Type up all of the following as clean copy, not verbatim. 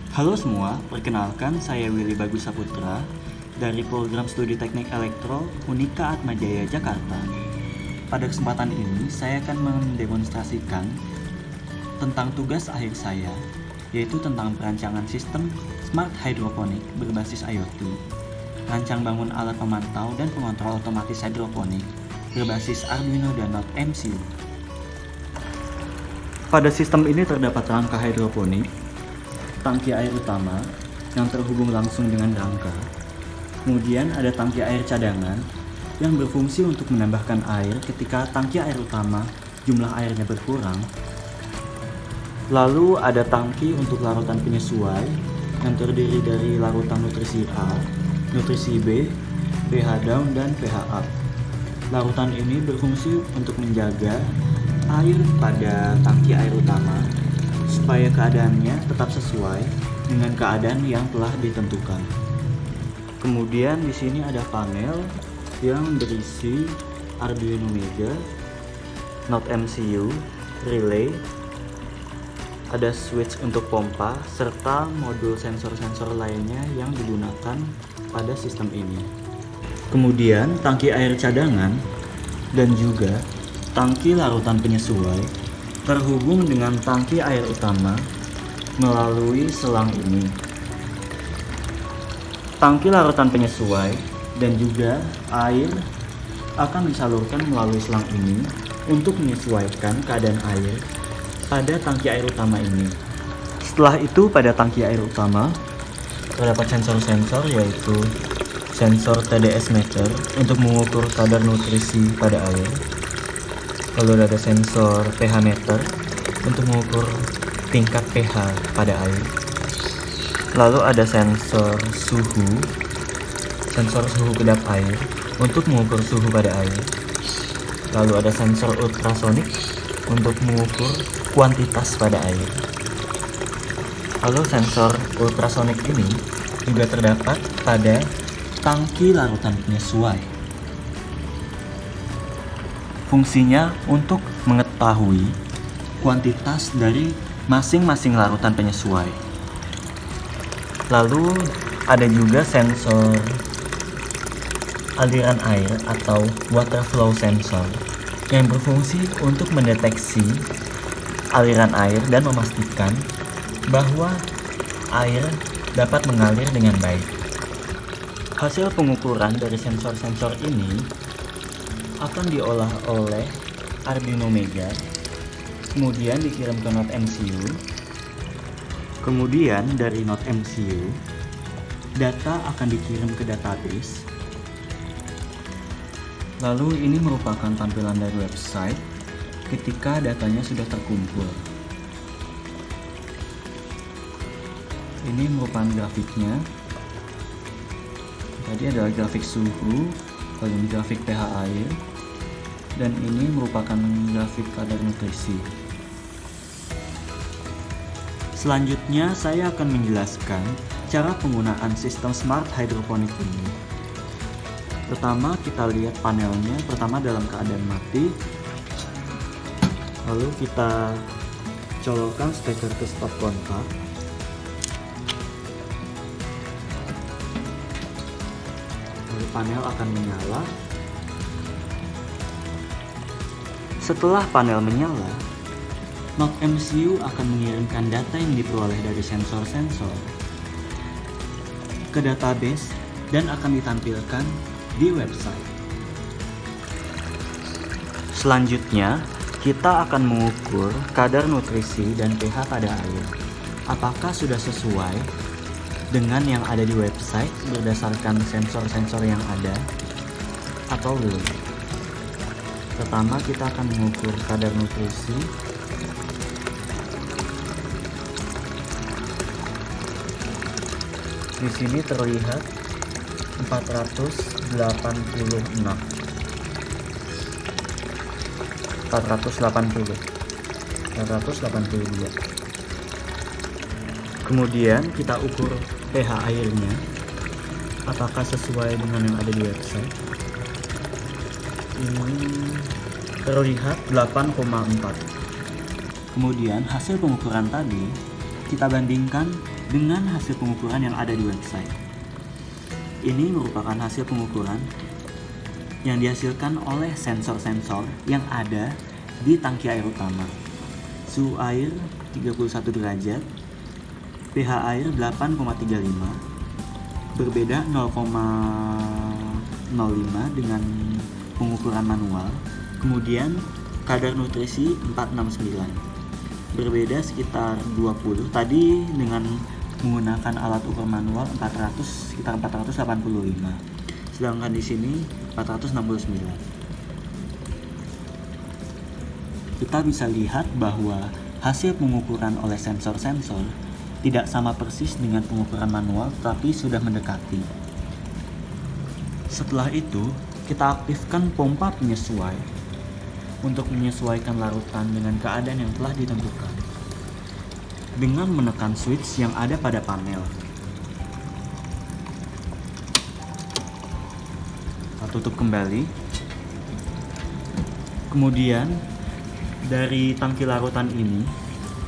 Halo semua, perkenalkan saya Willy Bagus Saputra dari Program Studi Teknik Elektro Unika Atmajaya Jakarta. Pada kesempatan ini, saya akan mendemonstrasikan tentang tugas akhir saya, yaitu tentang perancangan sistem Smart Hydroponic berbasis IoT, rancang bangun alat pemantau dan pengontrol otomatis hidroponik berbasis Arduino dan Node MCU. Pada sistem ini terdapat rangka hidroponik, tangki air utama yang terhubung langsung dengan rangka. Kemudian ada tangki air cadangan yang berfungsi untuk menambahkan air ketika tangki air utama jumlah airnya berkurang. Lalu ada tangki untuk larutan penyesuai yang terdiri dari larutan nutrisi A, nutrisi B, pH down, dan pH up. Larutan ini berfungsi untuk menjaga air pada tangki air utama supaya keadaannya tetap sesuai dengan keadaan yang telah ditentukan. Kemudian di sini ada panel yang berisi Arduino Mega, Node MCU, relay, ada switch untuk pompa, serta modul sensor-sensor lainnya yang digunakan pada sistem ini. Kemudian tangki air cadangan dan juga tangki larutan penyesuai terhubung dengan tangki air utama melalui selang ini. Tangki larutan penyesuai dan juga air akan disalurkan melalui selang ini untuk menyesuaikan keadaan air pada tangki air utama ini. Setelah itu, pada tangki air utama terdapat sensor-sensor, yaitu sensor TDS meter untuk mengukur kadar nutrisi pada air. Lalu ada sensor pH meter untuk mengukur tingkat pH pada air. Lalu ada sensor suhu kedap air untuk mengukur suhu pada air. Lalu ada sensor ultrasonik untuk mengukur kuantitas pada air. Lalu sensor ultrasonik ini juga terdapat pada tangki larutan penyesuai. Fungsinya untuk mengetahui kuantitas dari masing-masing larutan penyesuai. Lalu ada juga sensor aliran air atau water flow sensor yang berfungsi untuk mendeteksi aliran air dan memastikan bahwa air dapat mengalir dengan baik. Hasil pengukuran dari sensor-sensor ini akan diolah oleh Arduino Mega, kemudian dikirim ke Node MCU. Kemudian dari Node MCU, data akan dikirim ke database. Lalu ini merupakan tampilan dari website ketika datanya sudah terkumpul. Ini merupakan grafiknya. Tadi adalah grafik suhu, lalu ini grafik pH air, dan ini merupakan grafik kadar nutrisi. Selanjutnya saya akan menjelaskan cara penggunaan sistem Smart Hydroponic ini. Pertama kita lihat panelnya, pertama dalam keadaan mati. Lalu kita colokkan steker ke stop kontak. Lalu panel akan menyala. Setelah panel menyala, Node MCU akan mengirimkan data yang diperoleh dari sensor-sensor ke database dan akan ditampilkan di website. Selanjutnya, kita akan mengukur kadar nutrisi dan pH pada air. Apakah sudah sesuai dengan yang ada di website berdasarkan sensor-sensor yang ada atau belum? Pertama kita akan mengukur kadar nutrisi. Di sini terlihat 486. 482. Kemudian kita ukur pH airnya. Apakah sesuai dengan yang ada di website? Ini terlihat 8,4. Kemudian hasil pengukuran tadi kita bandingkan dengan hasil pengukuran yang ada di website. Ini merupakan hasil pengukuran yang dihasilkan oleh sensor-sensor yang ada di tangki air utama. Suhu air 31 derajat, pH air 8,35, berbeda 0,05 dengan pengukuran manual. Kemudian kadar nutrisi 469, berbeda sekitar 20. Tadi dengan menggunakan alat ukur manual sekitar 485, sedangkan di sini 469. Kita bisa lihat bahwa hasil pengukuran oleh sensor-sensor tidak sama persis dengan pengukuran manual, tapi sudah mendekati. Setelah itu, kita aktifkan pompa penyesuai untuk menyesuaikan larutan dengan keadaan yang telah ditentukan dengan menekan switch yang ada pada panel. Kita tutup kembali. Kemudian dari tangki larutan ini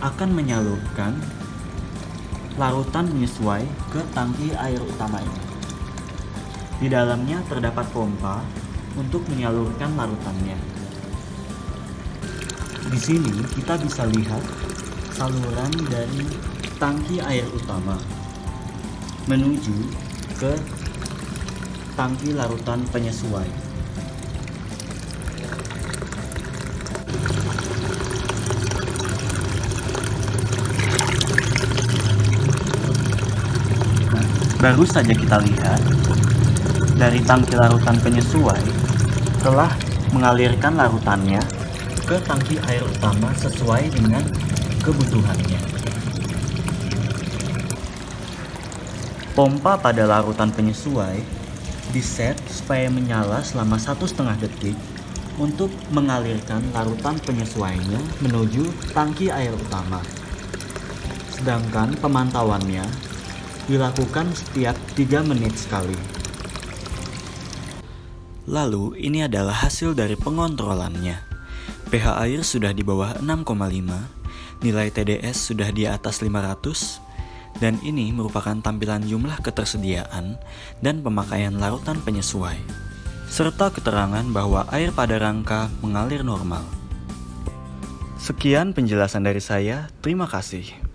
akan menyalurkan larutan menyesuai ke tangki air utama ini. Di dalamnya terdapat pompa untuk menyalurkan larutannya. Di sini kita bisa lihat saluran dari tangki air utama menuju ke tangki larutan penyesuai. Baru saja kita lihat dari tangki larutan penyesuai telah mengalirkan larutannya ke tangki air utama sesuai dengan kebutuhannya. Pompa pada larutan penyesuai diset supaya menyala selama 1,5 detik untuk mengalirkan larutan penyesuainya menuju tangki air utama. Sedangkan pemantauannya dilakukan setiap 3 menit sekali. Lalu ini adalah hasil dari pengontrolannya. pH air sudah di bawah 6,5, nilai TDS sudah di atas 500, dan ini merupakan tampilan jumlah ketersediaan dan pemakaian larutan penyesuai, serta keterangan bahwa air pada rangka mengalir normal. Sekian penjelasan dari saya, terima kasih.